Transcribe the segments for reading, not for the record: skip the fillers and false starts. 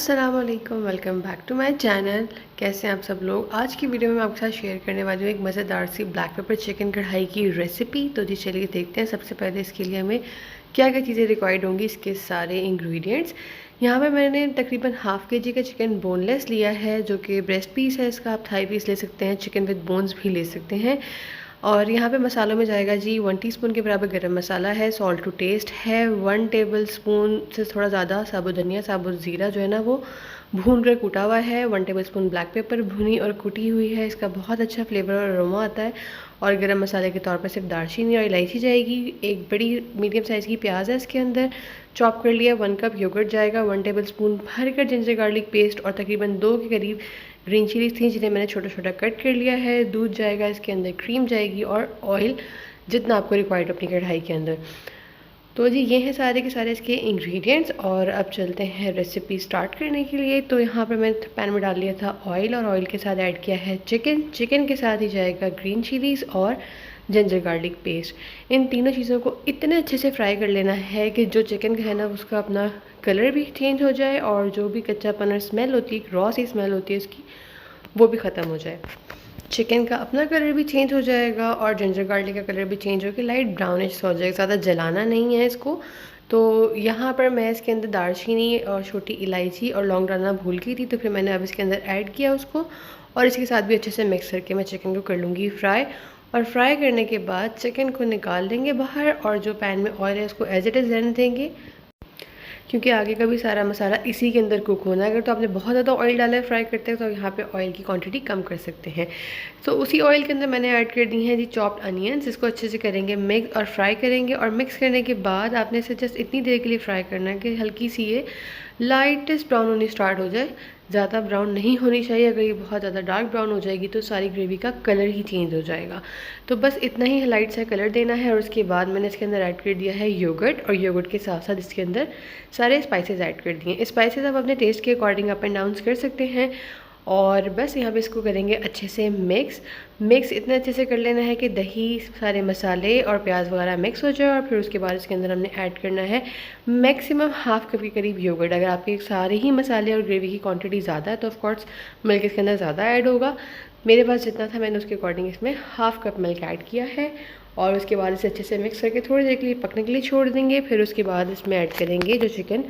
अस्सलाम वालेकुम, welcome back to my channel. कैसे हैं आप सब लोग। आज की वीडियो में मैं आपके साथ शेयर करने वाली हूँ एक मज़ेदार सी ब्लैक पेपर चिकन कढ़ाई की रेसिपी। तो जी चलिए देखते हैं। सबसे पहले इसके लिए हमें क्या क्या चीज़ें रिक्वायर्ड होंगी, इसके सारे इंग्रेडिएंट्स। यहाँ पे मैंने तकरीबन हाफ़ kg का चिकन बोनलेस लिया है, जो कि ब्रेस्ट पीस है इसका। आप थाई पीस ले सकते हैं, चिकन विद बोन्स भी ले सकते हैं। और यहाँ पे मसालों में जाएगा जी 1 टीस्पून के बराबर गरम मसाला है, सॉल्ट टू टेस्ट है, 1 टेबलस्पून से थोड़ा ज़्यादा साबुत धनिया साबुत ज़ीरा जो है ना वो भून कर कूटा हुआ है, 1 टेबलस्पून ब्लैक पेपर भुनी और कुटी हुई है। इसका बहुत अच्छा फ्लेवर और अरोमा आता है। और गरम मसाले के तौर पर सिर्फ दालचीनी और इलायची जाएगी। एक बड़ी मीडियम साइज़ की प्याज है इसके अंदर चॉप कर लिया। 1 कप योगर्ट जाएगा, 1 टेबलस्पून भरकर जिंजर गार्लिक पेस्ट और तकरीबन 2 के करीब ग्रीन चिलीज थी जिन्हें मैंने छोटा छोटा कट कर लिया है। दूध जाएगा इसके अंदर, क्रीम जाएगी और ऑयल जितना आपको रिक्वायर्ड अपनी कढ़ाई के अंदर। तो जी ये हैं सारे के सारे इसके इंग्रेडिएंट्स। और अब चलते हैं रेसिपी स्टार्ट करने के लिए। तो यहाँ पर मैंने पैन में डाल लिया था ऑयल और ऑयल के साथ ऐड किया है चिकन। चिकन के साथ ही जाएगा ग्रीन चिलीज़ और जिंजर गार्लिक पेस्ट। इन तीनों चीज़ों को इतने अच्छे से फ्राई कर लेना है कि जो चिकन का है ना उसका अपना कलर भी चेंज हो जाए और जो भी कच्चापन और स्मेल होती है, रॉ सी स्मेल होती है उसकी, वो भी ख़त्म हो जाए। चिकन का अपना कलर भी चेंज हो जाएगा और जिंजर गार्लिक का कलर भी चेंज होकर लाइट ब्राउनिश हो जाएगा। ज़्यादा जलाना नहीं है इसको। तो यहाँ पर मैं इसके अंदर दालचीनी और छोटी इलायची और लौंग डालना भूल गई थी, तो फिर मैंने अब इसके अंदर ऐड किया उसको। और इसके साथ भी अच्छे से मिक्स करके मैं चिकन को कर लूँगी फ्राई। और फ्राई करने के बाद चिकन को निकाल देंगे बाहर और जो पैन में ऑयल है उसको एज इट इज़ रहने देंगे, क्योंकि आगे का भी सारा मसाला इसी के अंदर कुक होना है। अगर तो आपने बहुत ज़्यादा ऑयल डाला है फ्राई करते हैं तो यहाँ पे ऑयल की क्वांटिटी कम कर सकते हैं। तो उसी ऑयल के अंदर मैंने ऐड कर दी हैं जी चॉप्ड अनियंस। इसको अच्छे से करेंगे मिक्स और फ्राई करेंगे। और मिक्स करने के बाद आपने इसे जस्ट इतनी देर के लिए फ्राई करना है कि हल्की सी ये लाइटेस्ट ब्राउन होनी स्टार्ट हो जाए। ज़्यादा ब्राउन नहीं होनी चाहिए। अगर ये बहुत ज़्यादा डार्क ब्राउन हो जाएगी तो सारी ग्रेवी का कलर ही चेंज हो जाएगा। तो बस इतना ही लाइट सा कलर देना है। और उसके बाद मैंने इसके अंदर ऐड कर दिया है योगर्ट और योगर्ट के साथ साथ इसके अंदर सारे स्पाइसेस ऐड कर दिए। स्पाइसेस आप अपने टेस्ट के अकॉर्डिंग अप एंड डाउन कर सकते हैं। और बस यहाँ पे इसको करेंगे अच्छे से मिक्स इतने अच्छे से कर लेना है कि दही सारे मसाले और प्याज वगैरह मिक्स हो जाए। और फिर उसके बाद इसके अंदर हमने ऐड करना है मैक्सिमम हाफ कप के करीब योगर्ट। अगर आपके सारे ही मसाले और ग्रेवी की क्वांटिटी ज़्यादा है तो ऑफकोर्स मिल्क इसके अंदर ज़्यादा ऐड होगा। मेरे पास जितना था मैंने उसके अकॉर्डिंग इसमें हाफ कप मिल्क ऐड किया है। और उसके बाद इसे अच्छे से मिक्स करके थोड़ी देर के लिए पकने के लिए छोड़ देंगे। फिर उसके बाद इसमें ऐड करेंगे जो चिकन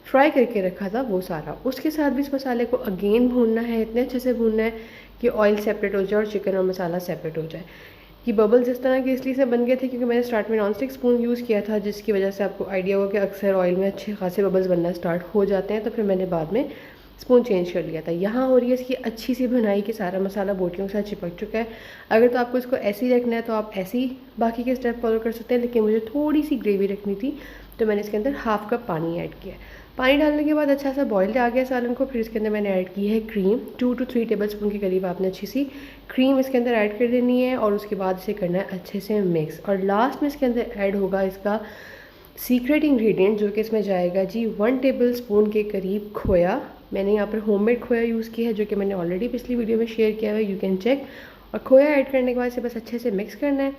फ्राई करके रखा था वो सारा। उसके साथ भी इस मसाले को अगेन भूनना है, इतने अच्छे से भूनना है कि ऑयल सेपरेट हो जाए और चिकन और मसाला सेपरेट हो जाए। ये बबल्स इस तरह के इसलिए से बन गए थे क्योंकि मैंने स्टार्ट में नॉन स्टिक स्पून यूज़ किया था, जिसकी वजह से आपको आइडिया होगा कि अक्सर ऑयल में अच्छे खासे बबल्स बनना स्टार्ट हो जाते हैं। तो फिर मैंने बाद में स्पून चेंज कर लिया था। यहाँ हो रही है इसकी अच्छी सी भुनाई कि सारा मसाला बोटियों के साथ चिपक चुका है। अगर तो आपको इसको ऐसे ही रखना है तो आप ऐसे ही बाकी के स्टेप फॉलो कर सकते हैं, लेकिन मुझे थोड़ी सी ग्रेवी रखनी थी तो मैंने इसके अंदर हाफ कप पानी ऐड किया। पानी डालने के बाद अच्छा सा बॉयल आ गया सालन को। फिर इसके अंदर मैंने ऐड की है क्रीम, 2 to 3 टेबलस्पून के करीब आपने अच्छी सी क्रीम इसके अंदर ऐड कर देनी है। और उसके बाद इसे करना है अच्छे से मिक्स। और लास्ट में इसके अंदर ऐड होगा इसका सीक्रेट इंग्रेडिएंट, जो कि इसमें जाएगा जी 1 टेबलस्पून के करीब खोया। मैंने यहाँ पर होममेड खोया यूज़ किया है, जो कि मैंने ऑलरेडी पिछली वीडियो में शेयर किया है, यू कैन चेक। और खोया ऐड करने के बाद इसे बस अच्छे से मिक्स करना है,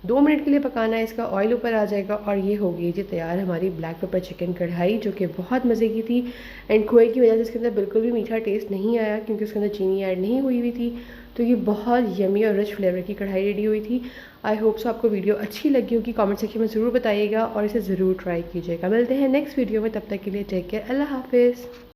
2 मिनट के लिए पकाना है। इसका ऑयल ऊपर आ जाएगा और ये हो गई जी तैयार हमारी ब्लैक पेपर चिकन कढ़ाई, जो कि बहुत मज़े की थी। एंड खोए की वजह से इसके अंदर बिल्कुल भी मीठा टेस्ट नहीं आया क्योंकि उसके अंदर चीनी ऐड नहीं हुई हुई थी। तो ये बहुत यमी और रिच फ्लेवर की कढ़ाई रेडी हुई थी। आई होप सो आपको वीडियो अच्छी लगी होगी। कमेंट सेक्शन में ज़रूर बताइएगा और इसे ज़रूर ट्राई कीजिएगा। मिलते हैं नेक्स्ट वीडियो में, तब तक के लिए टेक केयर, अल्लाह हाफिज़।